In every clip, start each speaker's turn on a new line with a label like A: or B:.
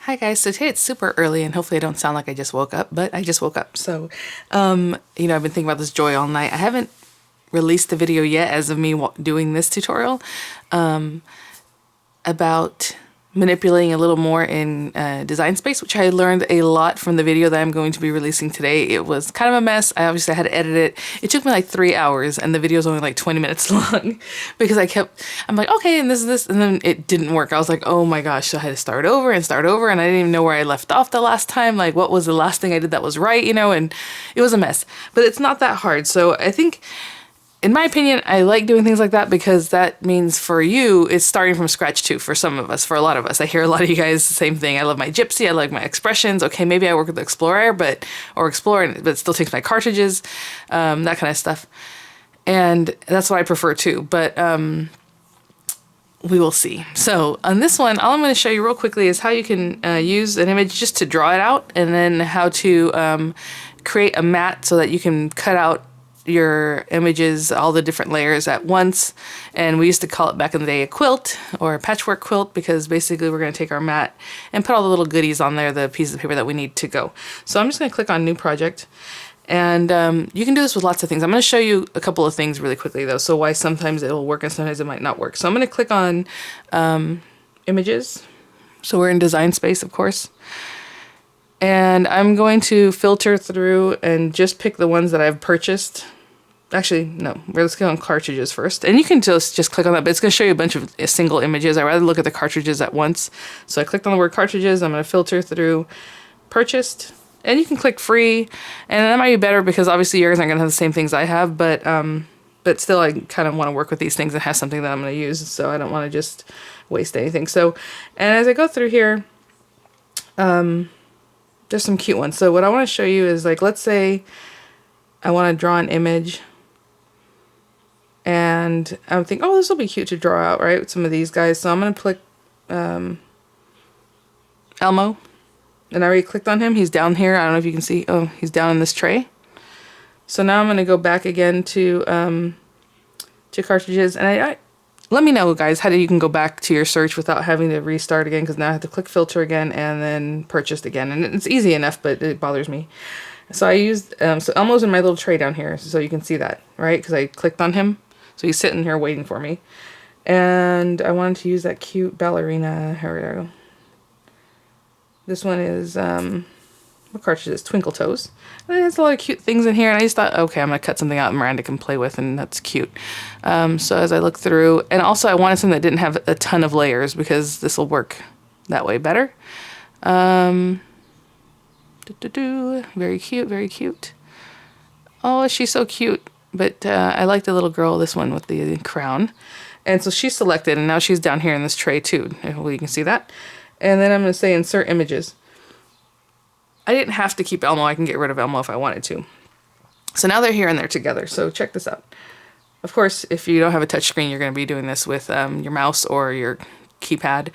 A: Hi guys, so today it's super early and hopefully I don't sound like I just woke up, but I just woke up. So, I've been thinking about this joy all night. I haven't released the video yet as of me doing this tutorial about manipulating a little more in Design Space, which I learned a lot from the video that I'm going to be releasing today. It was kind of a mess. I obviously had to edit it. It took me like 3 hours and the video is only like 20 minutes long because I'm like, okay, and this is this, and then it didn't work. I was like, oh my gosh, so I had to start over and I didn't even know where I left off the last time. Like, what was the last thing I did that was right, and it was a mess. But it's not that hard. So I think, in my opinion, I like doing things like that because that means for you, it's starting from scratch too, for some of us, for a lot of us. I hear a lot of you guys the same thing. I love my gypsy, I like my expressions. Okay, maybe I work with the Explorer, but it still takes my cartridges, that kind of stuff. And that's what I prefer too, but we will see. So on this one, all I'm going to show you real quickly is how you can use an image just to draw it out, and then how to create a mat so that you can cut out your images, all the different layers at once. And we used to call it back in the day a quilt or a patchwork quilt, because basically we're going to take our mat and put all the little goodies on there, the pieces of paper that we need to go. So I'm just going to click on new project, and you can do this with lots of things. I'm going to show you a couple of things really quickly though, so why sometimes it will work and sometimes it might not work. So I'm going to click on images. So we're in Design Space, of course. And I'm going to filter through and just pick the ones that I've purchased. Actually, no, let's go on cartridges first. And you can just click on that, but it's going to show you a bunch of single images. I'd rather look at the cartridges at once. So I clicked on the word cartridges. I'm going to filter through purchased. And you can click free. And that might be better because obviously yours aren't going to have the same things I have. But still, I kind of want to work with these things and have something that I'm going to use. So I don't want to just waste anything. So, and as I go through here, there's some cute ones. So what I want to show you is, like, let's say I want to draw an image and I'm thinking, oh, this will be cute to draw out, right? With some of these guys. So I'm going to click Elmo, and I already clicked on him. He's down here. I don't know if you can see. Oh, he's down in this tray. So now I'm going to go back again to cartridges, and I let me know, guys, how you can go back to your search without having to restart again, because now I have to click filter again and then purchased again. And it's easy enough, but it bothers me. So I used, so Elmo's in my little tray down here, so you can see that, right? Because I clicked on him. So he's sitting here waiting for me. And I wanted to use that cute ballerina. Here we go. This one is, what cartridge is this? Twinkle Toes. And it has a lot of cute things in here, and I just thought, okay, I'm going to cut something out Miranda can play with, and that's cute. So as I look through, and also I wanted something that didn't have a ton of layers, because this will work that way better. Very cute, very cute. Oh, she's so cute. But I like the little girl, this one with the crown. And so she's selected, and now she's down here in this tray too. Hopefully you can see that. And then I'm going to say insert images. I didn't have to keep Elmo. I can get rid of Elmo if I wanted to. So now they're here and they're together. So check this out. Of course, if you don't have a touch screen, you're going to be doing this with your mouse or your keypad.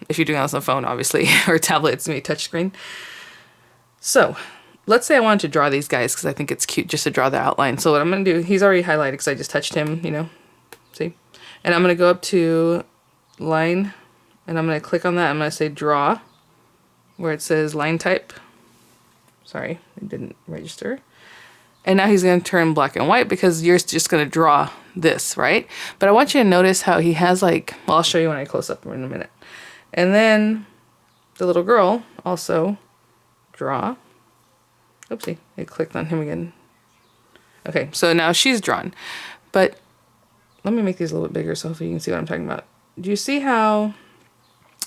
A: If you're doing this on the phone, obviously, or tablet, it's going to be touch screen. So let's say I wanted to draw these guys because I think it's cute just to draw the outline. So what I'm going to do, he's already highlighted because I just touched him, see? And I'm going to go up to line, and I'm going to click on that. I'm going to say draw, where it says line type. Sorry, it didn't register. And now he's going to turn black and white because you're just going to draw this, right? But I want you to notice how he has, like, well, I'll show you when I close up in a minute. And then the little girl also draw. Oopsie, I clicked on him again. Okay, so now she's drawn. But let me make these a little bit bigger so hopefully you can see what I'm talking about. Do you see how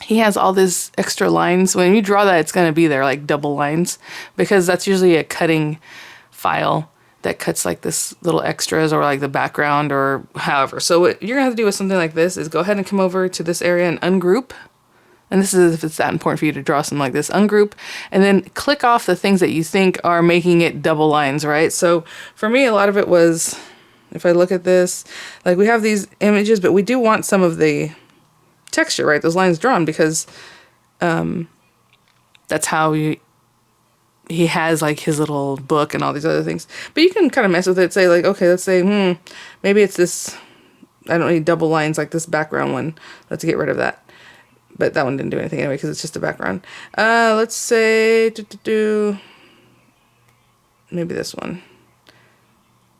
A: he has all these extra lines? When you draw that, it's going to be there, like double lines, because that's usually a cutting file that cuts like this little extras or like the background or however. So what you're going to have to do with something like this is go ahead and come over to this area and ungroup. And this is if it's that important for you to draw something like this. Ungroup, and then click off the things that you think are making it double lines, right? So for me, a lot of it was, if I look at this, like we have these images, but we do want some of the texture, right? Those lines drawn, because that's how he has like his little book and all these other things. But you can kind of mess with it, say like, okay, let's say, maybe it's this, I don't need double lines like this background one. Let's get rid of that. But that one didn't do anything anyway because it's just a background. Let's say maybe this one.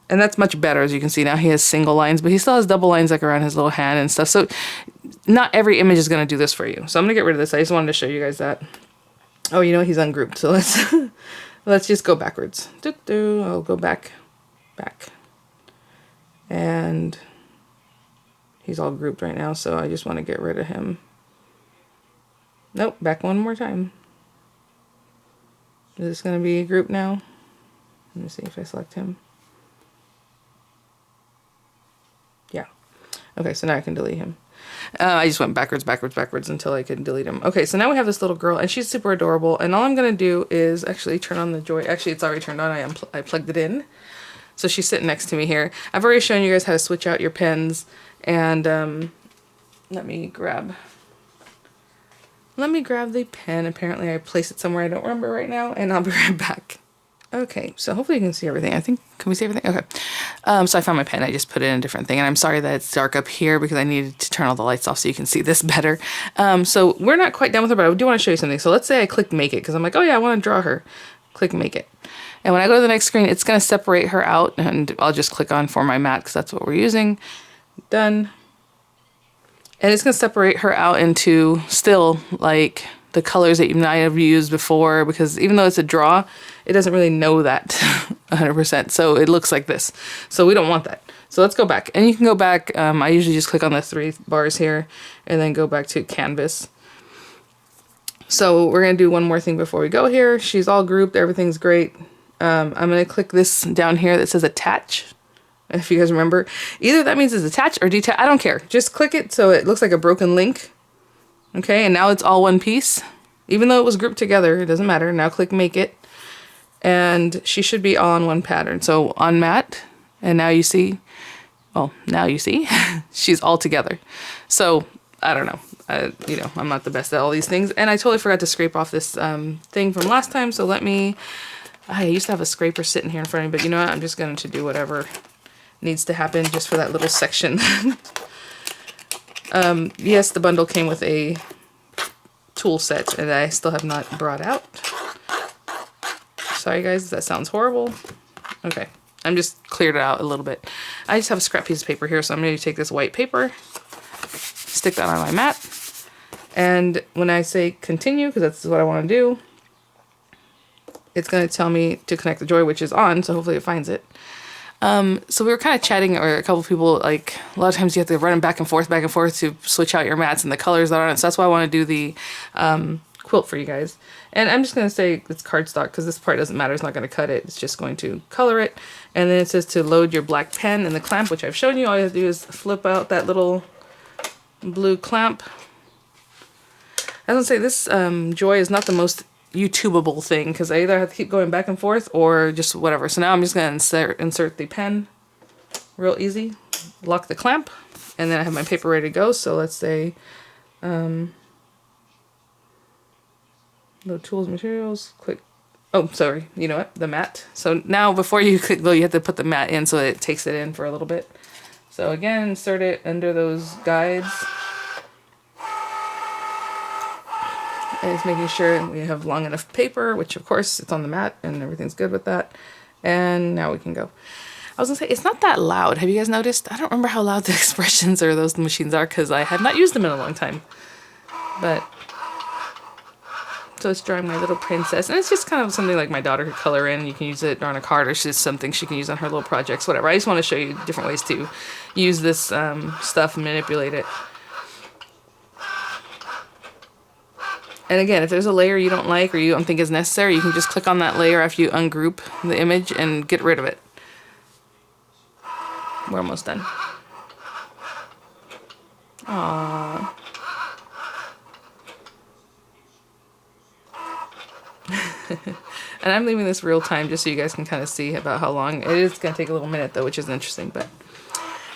A: And that's much better, as you can see. Now he has single lines, but he still has double lines like around his little hand and stuff. So not every image is going to do this for you. So I'm going to get rid of this. I just wanted to show you guys that. Oh, you know, he's ungrouped. So let's just go backwards. I'll go back. And he's all grouped right now, so I just want to get rid of him. Nope, back one more time. Is this going to be grouped now? Let me see if I select him. Yeah. Okay, so now I can delete him. I just went backwards until I could delete him. Okay, so now we have this little girl, and she's super adorable. And all I'm going to do is actually turn on the Joy. Actually, it's already turned on. I plugged it in. So she's sitting next to me here. I've already shown you guys how to switch out your pens. And let me grab the pen. Apparently I placed it somewhere I don't remember right now. And I'll be right back. Okay, so hopefully you can see everything. I think, can we see everything? Okay. So I found my pen. I just put it in a different thing. And I'm sorry that it's dark up here because I needed to turn all the lights off so you can see this better. So we're not quite done with her, but I do want to show you something. So let's say I click make it because I'm like, oh yeah, I want to draw her. Click make it. And when I go to the next screen, it's going to separate her out. And I'll just click on for my mat because that's what we're using. Done. And it's going to separate her out into still like the colors that you might have used before, because even though it's a draw, it doesn't really know that 100%. So it looks like this. So we don't want that. So let's go back. And you can go back. I usually just click on the 3 bars here and then go back to canvas. So we're going to do one more thing before we go here. She's all grouped. Everything's great. I'm going to click this down here that says attach. If you guys remember, either that means it's attached or detach. I don't care. Just click it so it looks like a broken link. Okay, and now it's all one piece. Even though it was grouped together, it doesn't matter. Now click make it. And she should be all on one pattern. So on mat, and now you see, well, now you see, she's all together. So I don't know. You know, I'm not the best at all these things. And I totally forgot to scrape off this thing from last time. So let me, I used to have a scraper sitting here in front of me, but you know what? I'm just going to do whatever needs to happen just for that little section. Yes, the bundle came with a tool set and I still have not brought out. Sorry guys, that sounds horrible. Okay, I'm just cleared it out a little bit. I just have a scrap piece of paper here, so I'm going to take this white paper, stick that on my mat, and when I say continue, because that's what I want to do, it's going to tell me to connect the Joy, which is on, so hopefully it finds it. So we were kind of chatting, or a couple of people, like, a lot of times you have to run them back and forth to switch out your mats and the colors that are on it. So that's why I want to do the quilt for you guys. And I'm just going to say it's cardstock because this part doesn't matter. It's not going to cut it. It's just going to color it. And then it says to load your black pen and the clamp, which I've shown you. All you have to do is flip out that little blue clamp. I was going to say this Joy is not the most YouTubeable thing because I either have to keep going back and forth or just whatever. So now I'm just going to insert the pen real easy, lock the clamp, and then I have my paper ready to go. So let's say no tools, materials, click. Oh, sorry. You know what? The mat. So now before you click go, you have to put the mat in so it takes it in for a little bit. So again, insert it under those guides. And it's making sure we have long enough paper, which of course it's on the mat and everything's good with that. And now we can go. I was gonna say, it's not that loud. Have you guys noticed? I don't remember how loud the expressions or those machines are because I have not used them in a long time. But, so it's drawing my little princess. And it's just kind of something like my daughter could color in. You can use it on a card or it's just something she can use on her little projects, whatever. I just want to show you different ways to use this stuff and manipulate it. And again, if there's a layer you don't like or you don't think is necessary, you can just click on that layer after you ungroup the image and get rid of it. We're almost done. Aww. And I'm leaving this real time just so you guys can kind of see about how long. It is going to take a little minute though, which is interesting. But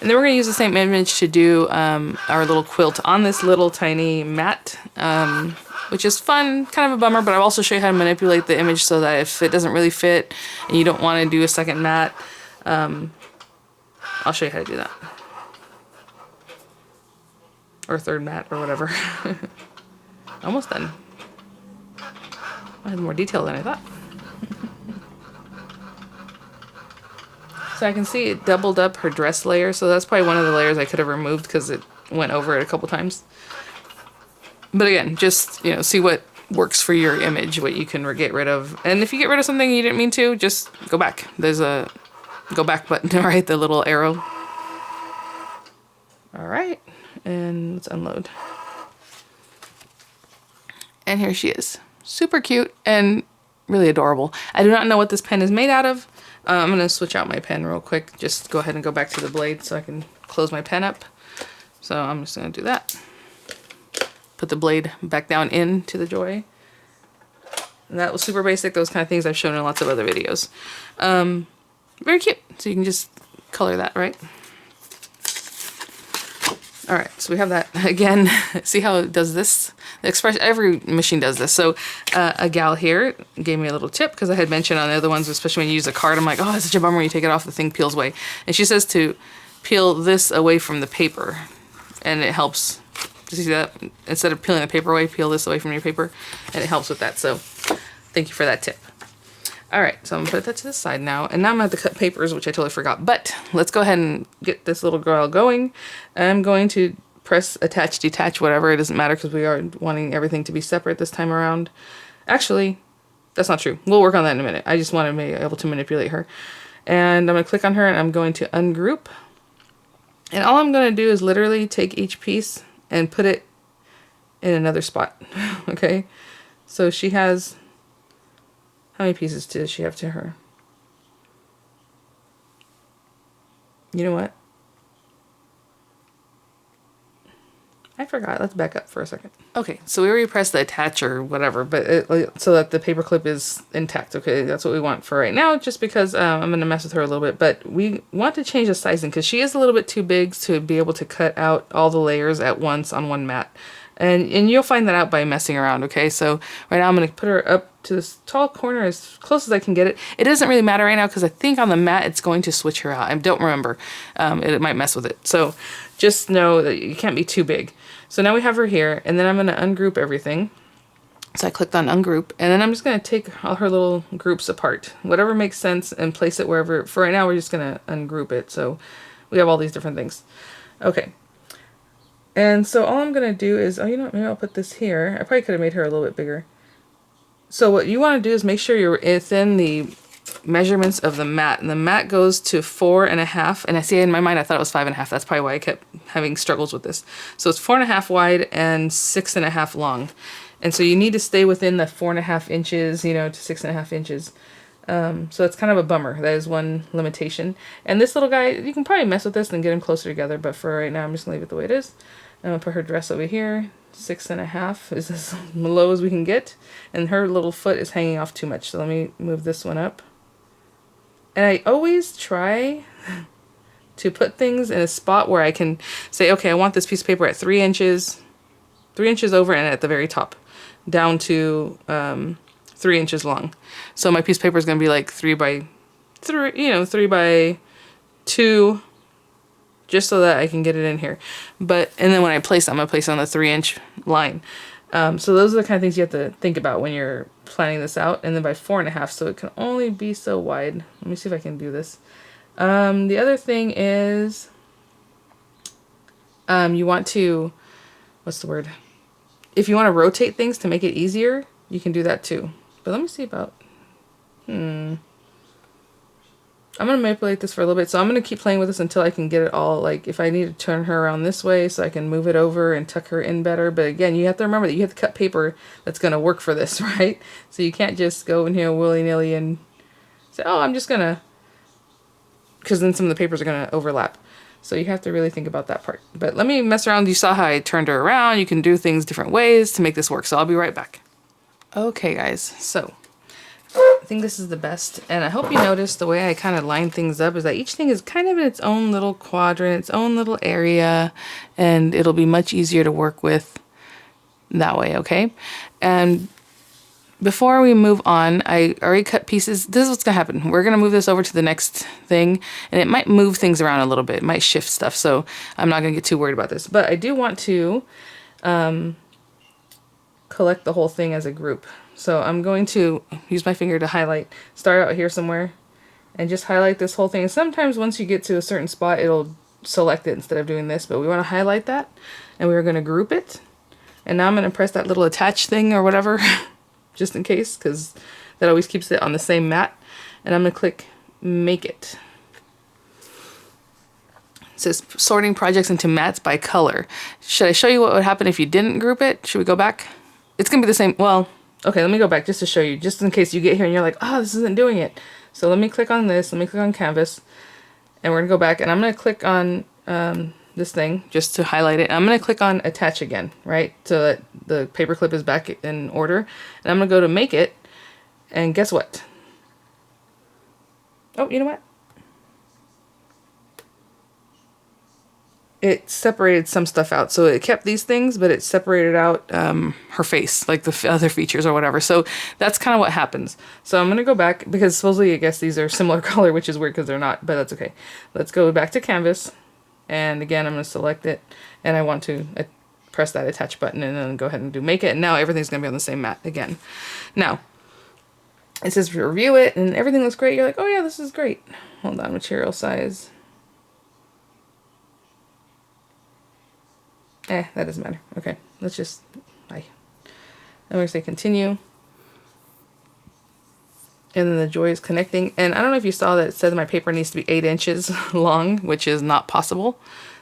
A: and then we're going to use the same image to do our little quilt on this little tiny mat. Which is fun, kind of a bummer, but I'll also show you how to manipulate the image so that if it doesn't really fit and you don't want to do a second mat, I'll show you how to do that. Or third mat or whatever. almost done. I had more detail than I thought. So I can see it doubled up her dress layer, so that's probably one of the layers I could have removed because it went over it a couple times. But again, just, you know, see what works for your image, what you can get rid of. And if you get rid of something you didn't mean to, just go back. There's a go back button, right? The little arrow. All right, and let's unload. And here she is. Super cute and really adorable. I do not know what this pen is made out of. I'm going to switch out my pen real quick. Just go ahead and go back to the blade so I can close my pen up. So I'm just going to do that. Put the blade back down into the joy. And that was super basic. Those kind of things I've shown in lots of other videos. Very cute. So you can just color that, right? All right, so we have that again. See how it does this? The Express, every machine does this. So a gal here gave me a little tip because I had mentioned on the other ones, especially when you use a card, I'm like, oh, it's such a bummer when you take it off, the thing peels away. And she says to peel this away from the paper, and it helps. Do you see that? Instead of peeling the paper away, peel this away from your paper, and it helps with that. So thank you for that tip. All right, so I'm gonna put that to the side now, and now I'm gonna have to cut papers, which I totally forgot, but let's go ahead and get this little girl going. I'm going to press attach, detach, whatever, it doesn't matter because we are wanting everything to be separate this time around. Actually, that's not true. We'll work on that in a minute. I just want to be able to manipulate her. And I'm gonna click on her and I'm going to ungroup. And all I'm gonna do is literally take each piece and put it in another spot, okay? So she has, how many pieces does she have to her? You know what? I forgot. Let's back up for a second. Okay, so we already pressed the attach or whatever, but so that the paper clip is intact. Okay, that's what we want for right now, just because I'm going to mess with her a little bit. But we want to change the sizing because she is a little bit too big to be able to cut out all the layers at once on one mat. And you'll find that out by messing around, okay? So right now I'm going to put her up to this tall corner as close as I can get it. It doesn't really matter right now because I think on the mat it's going to switch her out. I don't remember. It might mess with it. So just know that you can't be too big. So now we have her here, and then I'm going to ungroup everything. So I clicked on ungroup, and then I'm just going to take all her little groups apart. Whatever makes sense and place it wherever. For right now, we're just going to ungroup it. So we have all these different things. Okay. And so all I'm going to do is, oh, you know what, maybe I'll put this here. I probably could have made her a little bit bigger. So what you want to do is make sure you're within the measurements of the mat. And the mat goes to 4.5. And I see in my mind, I thought it was 5.5. That's probably why I kept having struggles with this. So it's 4.5 wide and 6.5 long. And so you need to stay within the 4.5 inches, you know, to 6.5 inches. So that's kind of a bummer. That is one limitation. And this little guy, you can probably mess with this and get them closer together. But for right now, I'm just going to leave it the way it is. I'm going to put her dress over here. 6.5 is as low as we can get. And her little foot is hanging off too much. So let me move this one up. And I always try to put things in a spot where I can say, okay, I want this piece of paper at 3 inches over and at the very top, down to 3 inches long. So my piece of paper is going to be like 3 by 3, you know, 3 by 2, just so that I can get it in here. But, and then when I place it, I'm going to place it on the 3-inch line. So those are the kind of things you have to think about when you're planning this out. And then by 4.5, so it can only be so wide. Let me see if I can do this. The other thing is, you want to, what's the word? If you want to rotate things to make it easier, you can do that too. But let me see about, I'm going to manipulate this for a little bit. So I'm going to keep playing with this until I can get it all, like if I need to turn her around this way so I can move it over and tuck her in better. But again, you have to remember that you have to cut paper that's going to work for this, right? So you can't just go in here willy-nilly and say, oh, I'm just going to, because then some of the papers are going to overlap. So you have to really think about that part. But let me mess around. You saw how I turned her around. You can do things different ways to make this work. So I'll be right back. Okay, guys. So I think this is the best, and I hope you notice the way I kind of line things up is that each thing is kind of in its own little quadrant, its own little area, and it'll be much easier to work with that way, okay? And before we move on, I already cut pieces. This is what's gonna happen. We're gonna move this over to the next thing, and it might move things around a little bit. It might shift stuff, so I'm not gonna get too worried about this. But I do want to collect the whole thing as a group. So I'm going to use my finger to highlight, start out here somewhere, and just highlight this whole thing. And sometimes once you get to a certain spot, it'll select it instead of doing this, but we want to highlight that, and we're going to group it. And now I'm going to press that little attach thing or whatever, just in case, because that always keeps it on the same mat. And I'm going to click Make It. It says sorting projects into mats by color. Should I show you what would happen if you didn't group it? Should we go back? It's going to be the same. Well, okay, let me go back just to show you, just in case you get here and you're like, oh, this isn't doing it. So let me click on this. Let me click on Canvas. And we're going to go back, and I'm going to click on this thing just to highlight it. I'm going to click on Attach again, right? So that the paper clip is back in order. And I'm going to go to Make It. And guess what? Oh, you know what? It separated some stuff out. So it kept these things, but it separated out her face, like the other features or whatever. So that's kind of what happens. So I'm going to go back, because supposedly I guess these are similar color, which is weird because they're not, but that's okay. Let's go back to Canvas. And again, I'm going to select it, and I want to press that attach button and then go ahead and do Make It. And now everything's going to be on the same mat again. Now, it says review it, and everything looks great. You're like, oh yeah, this is great. Hold on, material size. That doesn't matter. Okay, let's just, I'm going to say continue. And then the joy is connecting. And I don't know if you saw that it says my paper needs to be 8 inches long, which is not possible.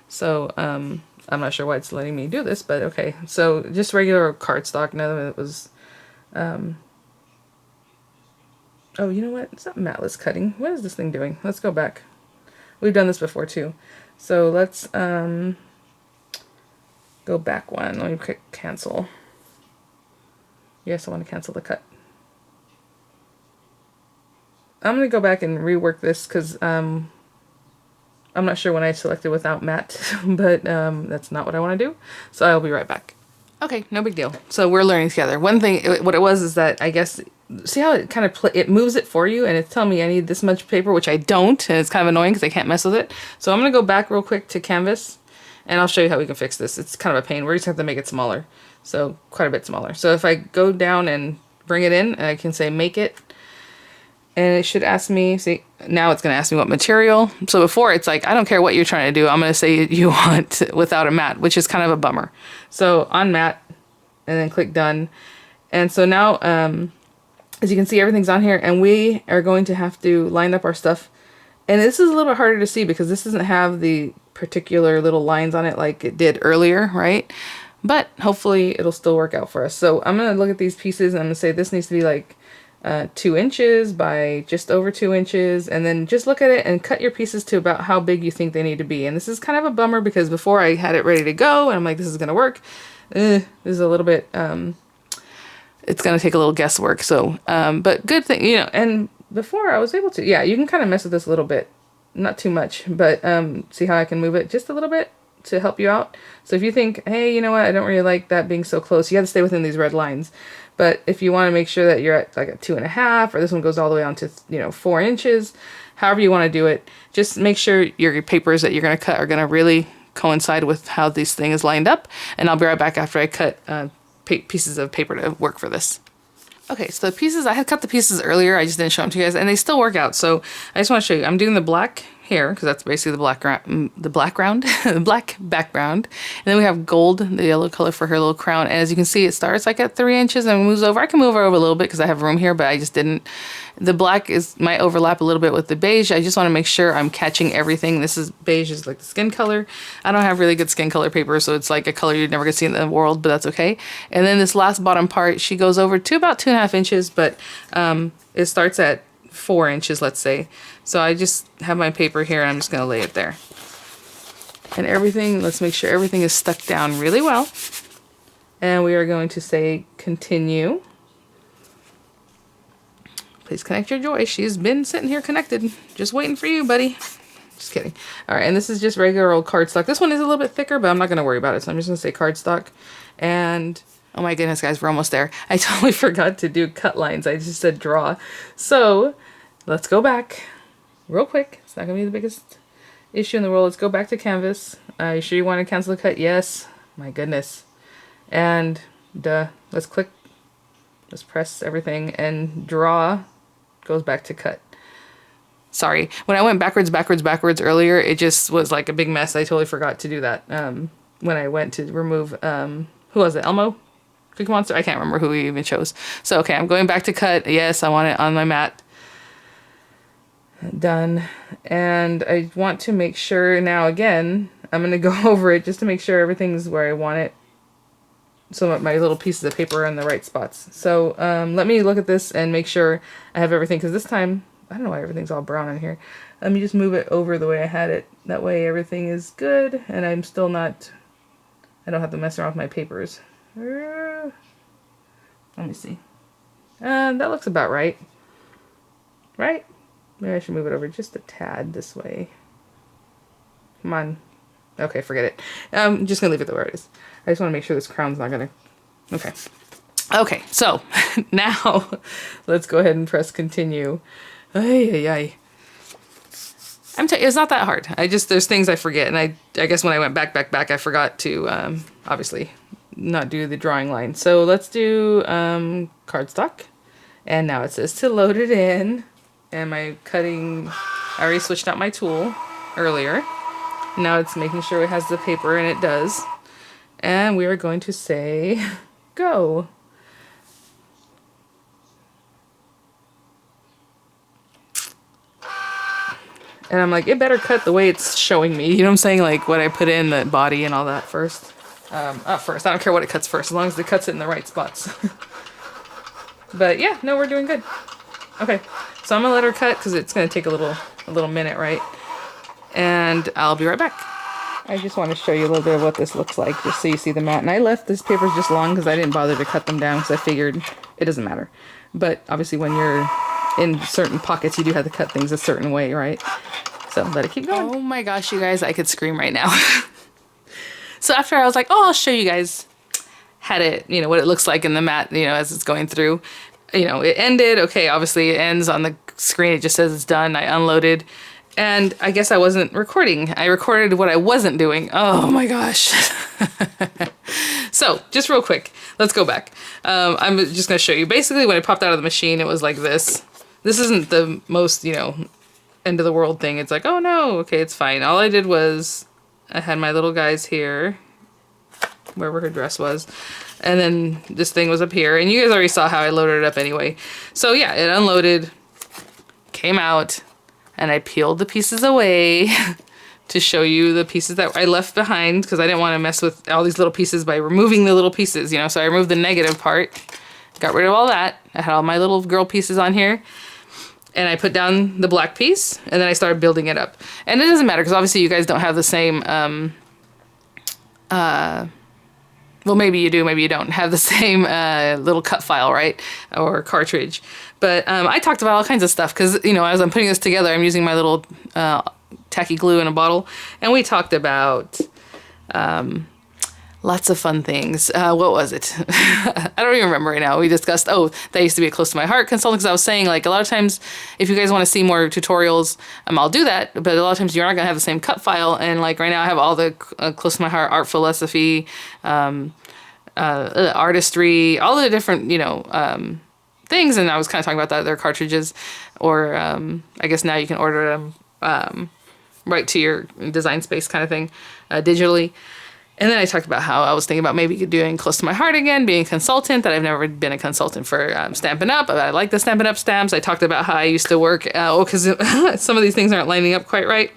A: So I'm not sure why it's letting me do this, but okay. So just regular cardstock. None of it was... oh, you know what? It's not matless cutting. What is this thing doing? Let's go back. We've done this before too. So let's go back one. Let me click cancel. Yes, I want to cancel the cut. I'm going to go back and rework this because I'm not sure when I selected without matte, but that's not what I want to do. So I'll be right back. Okay, no big deal. So we're learning together. One thing, what it was is that I guess, see how it kind of, it moves it for you and it's telling me I need this much paper, which I don't, and it's kind of annoying because I can't mess with it. So I'm going to go back real quick to Canvas, and I'll show you how we can fix this. It's kind of a pain. We're just going to have to make it smaller. So quite a bit smaller. So if I go down and bring it in, I can say Make It. And it should ask me, see, now it's going to ask me what material. So before it's like, I don't care what you're trying to do. I'm going to say you want without a mat, which is kind of a bummer. So on mat, and then click done. And so now, as you can see, everything's on here, and we are going to have to line up our stuff. And this is a little bit harder to see because this doesn't have the particular little lines on it like it did earlier, right? But hopefully it'll still work out for us. So I'm going to look at these pieces and I'm going to say this needs to be like 2 inches by just over 2 inches, and then just look at it and cut your pieces to about how big you think they need to be. And this is kind of a bummer because before I had it ready to go and I'm like, this is gonna work. This is a little bit it's gonna take a little guesswork. So but good thing, you know. And before I was able to, yeah, you can kind of mess with this a little bit, not too much, but see how I can move it just a little bit to help you out. So if you think, hey, you know what, I don't really like that being so close, you got to stay within these red lines. But if you want to make sure that you're at like a 2.5, or this one goes all the way on to, 4 inches, however you want to do it, just make sure your papers that you're going to cut are going to really coincide with how this thing is lined up. And I'll be right back after I cut pieces of paper to work for this. Okay, so the pieces, I had cut the pieces earlier, I just didn't show them to you guys, and they still work out. So I just want to show you, I'm doing the black here, because that's basically the black the black background. And then we have gold, the yellow color for her little crown. And as you can see, it starts like at 3 inches and moves over. I can move her over a little bit because I have room here, but I just didn't. The black might overlap a little bit with the beige. I just want to make sure I'm catching everything. This is beige is like the skin color. I don't have really good skin color paper, so it's like a color you'd never gonna see in the world, but that's okay. And then this last bottom part, she goes over to about 2.5 inches, but it starts at 4 inches, let's say. So I just have my paper here and I'm just going to lay it there. And everything, let's make sure everything is stuck down really well. And we are going to say continue. Please connect your joy. She's been sitting here connected, just waiting for you, buddy. Just kidding. All right, and this is just regular old cardstock. This one is a little bit thicker, but I'm not going to worry about it. So I'm just going to say cardstock. And oh my goodness, guys, we're almost there. I totally forgot to do cut lines. I just said draw. So let's go back real quick. It's not going to be the biggest issue in the world. Let's go back to Canvas. You sure you want to cancel the cut? Yes. My goodness. And Duh. Let's click. Let's press everything, and draw goes back to cut. Sorry. When I went backwards earlier, it just was like a big mess. I totally forgot to do that. When I went to remove, who was it? Elmo? Cookie Monster? I can't remember who we even chose. So, okay, I'm going back to cut. Yes, I want it on my mat. Done. And I want to make sure now, again, I'm going to go over it just to make sure everything's where I want it. So my little pieces of paper are in the right spots. So let me look at this and make sure I have everything, because this time, I don't know why everything's all brown in here. Let me just move it over the way I had it. That way everything is good, and I'm still not, I don't have to mess around with my papers. Let me see. That looks about right. Right? Maybe I should move it over just a tad this way. Come on. Okay, forget it. I'm just going to leave it the way it is. I just want to make sure this crown's not going to... Okay. Okay, so now let's go ahead and press continue. Ay, ay, ay. It's not that hard. There's things I forget. And I guess when I went back, I forgot to, obviously, not do the drawing line. So let's do cardstock. And now it says to load it in. And my cutting, I already switched out my tool earlier. Now it's making sure it has the paper, and it does. And we are going to say, go. And I'm like, it better cut the way it's showing me. You know what I'm saying? Like what I put in, the body and all that first. First. I don't care what it cuts first, as long as it cuts it in the right spots. But yeah, no, we're doing good. Okay, so I'm gonna let her cut because it's gonna take a little minute, right? And I'll be right back. I just want to show you a little bit of what this looks like, just so you see the mat. And I left these papers just long because I didn't bother to cut them down because I figured it doesn't matter. But obviously when you're in certain pockets, you do have to cut things a certain way, right? So let it keep going. Oh my gosh, you guys, I could scream right now. So after I was like, oh, I'll show you guys what it looks like in the mat, as it's going through. It ended. Okay, obviously it ends on the screen. It just says it's done. I unloaded. And I guess I wasn't recording. I recorded what I wasn't doing. Oh my gosh. So just real quick, let's go back. I'm just going to show you. Basically, when it popped out of the machine, it was like this. This isn't the most, end of the world thing. It's like, oh no, okay, it's fine. All I did was I had my little guys here, wherever her dress was. And then this thing was up here. And you guys already saw how I loaded it up anyway. So yeah, it unloaded, came out, and I peeled the pieces away to show you the pieces that I left behind because I didn't want to mess with all these little pieces by removing the little pieces, So I removed the negative part, got rid of all that. I had all my little girl pieces on here. And I put down the black piece, and then I started building it up. And it doesn't matter, because obviously you guys don't have the same, well, maybe you do, maybe you don't have the same little cut file, right? Or cartridge. But I talked about all kinds of stuff, because, as I'm putting this together, I'm using my little tacky glue in a bottle. And we talked about lots of fun things. What was it? I don't even remember right now. We discussed, that used to be a close to my heart consultant, because I was saying, like, a lot of times, if you guys want to see more tutorials, I'll do that, but a lot of times you're not going to have the same cut file, and, like, right now I have all the close to my heart art philosophy, artistry, all the different, things, and I was kind of talking about that, their cartridges, or I guess now you can order them right to your design space kind of thing, digitally. And then I talked about how I was thinking about maybe doing close to my heart again, being a consultant, that I've never been a consultant for Stampin' Up. I like the Stampin' Up stamps. I talked about how I used to work, because some of these things aren't lining up quite right.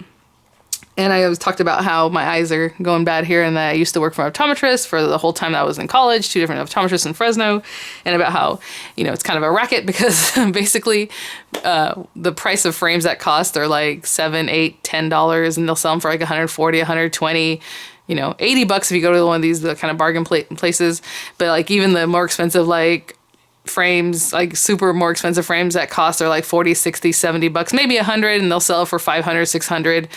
A: And I always talked about how my eyes are going bad here, and that I used to work for an optometrist for the whole time that I was in college, 2 different optometrists in Fresno, and about how, it's kind of a racket because basically the price of frames that cost are like $7, $8, $10, and they'll sell them for like $140, $120, $80 if you go to one of these kind of bargain places. But like even the more expensive like frames, like super more expensive frames that cost are like $40, $60, $70, maybe $100, and they'll sell it for $500, $600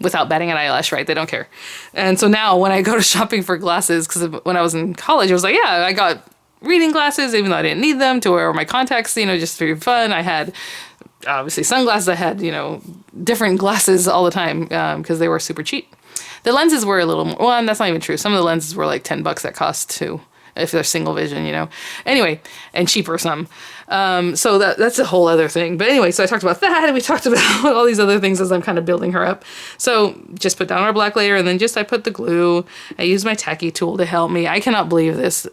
A: without batting an eyelash, right? They don't care. And so now when I go to shopping for glasses, because when I was in college, I was like, yeah, I got reading glasses, even though I didn't need them, to wear my contacts, just for fun. I had obviously sunglasses. I had, different glasses all the time because they were super cheap. The lenses were a little more, well, that's not even true. Some of the lenses were like $10 that cost too. if they're single vision, you know. Anyway, and cheaper some. So that's a whole other thing. But anyway, so I talked about that, and we talked about all these other things as I'm kind of building her up. So just put down our black layer, and then I put the glue. I used my tacky tool to help me. I cannot believe this.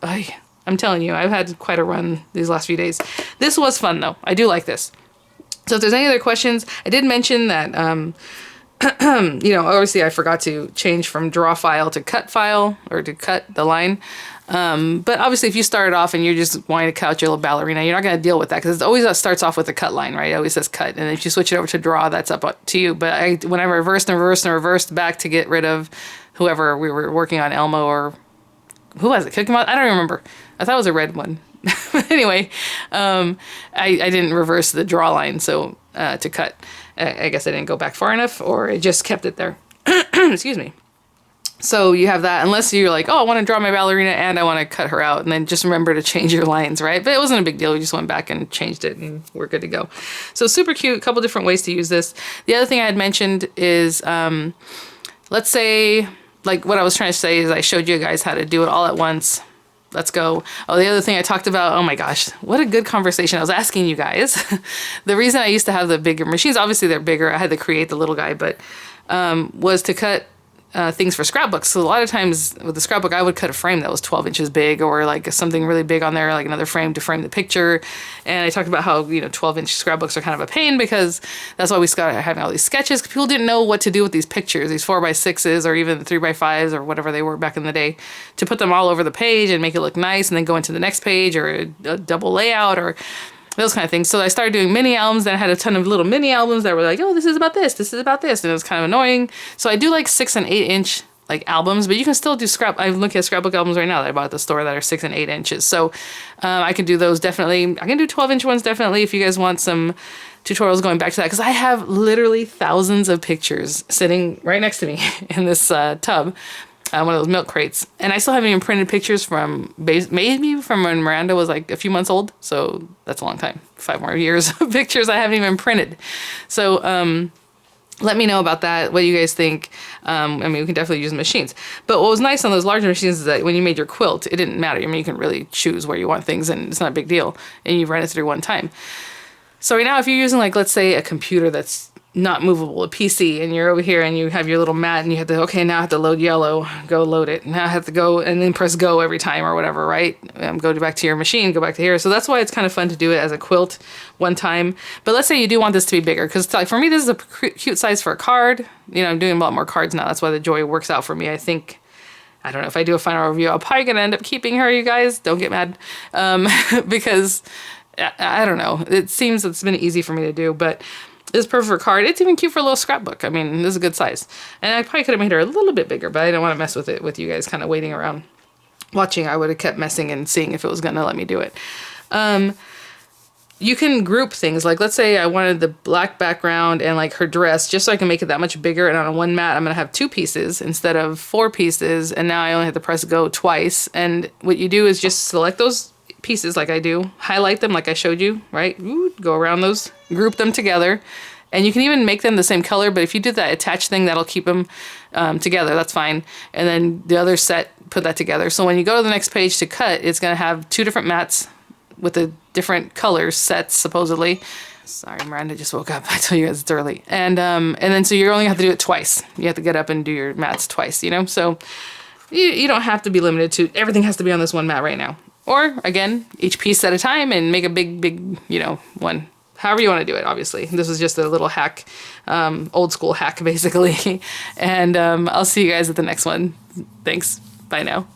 A: I'm telling you, I've had quite a run these last few days. This was fun though. I do like this. So if there's any other questions, I did mention that, you know, obviously I forgot to change from draw file to cut file, or to cut the line. But obviously if you started off and you're just wanting to cut out your little ballerina, you're not going to deal with that, because it always starts off with a cut line, right? It always says cut. And if you switch it over to draw, that's up to you. But when I reversed back to get rid of whoever we were working on, Elmo, or who was it? Kikimon? I don't remember. I thought it was a red one. Anyway, I didn't reverse the draw line, so to cut. I guess I didn't go back far enough, or it just kept it there. Excuse me. So you have that, unless you're like, oh, I want to draw my ballerina and I want to cut her out, and then just remember to change your lines, right? But it wasn't a big deal. We just went back and changed it, and we're good to go. So super cute. A couple different ways to use this. The other thing I had mentioned is, let's say, like what I was trying to say is I showed you guys how to do it all at once. Let's go. Oh, the other thing I talked about, oh my gosh, what a good conversation. I was asking you guys. The reason I used to have the bigger machines, obviously they're bigger. I had to create the little guy, but was to cut things for scrapbooks. So a lot of times with the scrapbook, I would cut a frame that was 12 inches big, or like something really big on there, like another frame to frame the picture. And I talked about how, you know, 12-inch scrapbooks are kind of a pain, because that's why we started having all these sketches. People didn't know what to do with these pictures, these 4x6s or even 3x5s or whatever they were back in the day, to put them all over the page and make it look nice, and then go into the next page, or a double layout, or those kind of things. So I started doing mini albums. Then I had a ton of little mini albums that were like, oh, this is about this is about this. And it was kind of annoying. So I do like 6 and 8 inch like albums, but you can still do I'm looking at scrapbook albums right now that I bought at the store that are 6 and 8 inches. So I can do those definitely. I can do 12-inch ones definitely if you guys want some tutorials going back to that, because I have literally thousands of pictures sitting right next to me in this tub. One of those milk crates. And I still haven't even printed pictures from, maybe from when Miranda was like a few months old. So that's a long time. 5 more years of pictures I haven't even printed. So let me know about that, what you guys think. I mean, we can definitely use machines. But what was nice on those larger machines is that when you made your quilt, it didn't matter. I mean, you can really choose where you want things, and it's not a big deal. And you run it through one time. So right now, if you're using, like, let's say a computer that's not movable, a PC, and you're over here and you have your little mat, and you have to, okay, now I have to load yellow, go load it. Now I have to go and then press go every time or whatever, right? Go back to your machine, go back to here. So that's why it's kind of fun to do it as a quilt one time. But let's say you do want this to be bigger, because like for me, this is a cute size for a card. You know, I'm doing a lot more cards now. That's why the Joy works out for me. I think, I don't know, if I do a final review, I'm probably going to end up keeping her, you guys. Don't get mad. Because I don't know. It seems it's been easy for me to do, but it's perfect for a card. It's even cute for a little scrapbook. I mean, this is a good size. And I probably could have made her a little bit bigger, but I didn't want to mess with it with you guys kind of waiting around watching. I would have kept messing and seeing if it was going to let me do it. You can group things. Like, let's say I wanted the black background and like her dress, just so I can make it that much bigger. And on one mat, I'm going to have 2 pieces instead of 4 pieces. And now I only have to press go twice. And what you do is just select those pieces like I do, highlight them like I showed you, right? Ooh, go around those, group them together, and you can even make them the same color, but if you do that attach thing, that'll keep them together, that's fine. And then the other set, put that together. So when you go to the next page to cut, it's going to have 2 different mats with the different colors sets, supposedly. Sorry, Miranda just woke up. I tell you guys it's early. And then so you only have to do it twice. You have to get up and do your mats twice, you know? So you don't have to be limited to, everything has to be on this one mat right now. Or, again, each piece at a time and make a big, you know, one. However you want to do it, obviously. This is just a little hack, old school hack, basically. And I'll see you guys at the next one. Thanks. Bye now.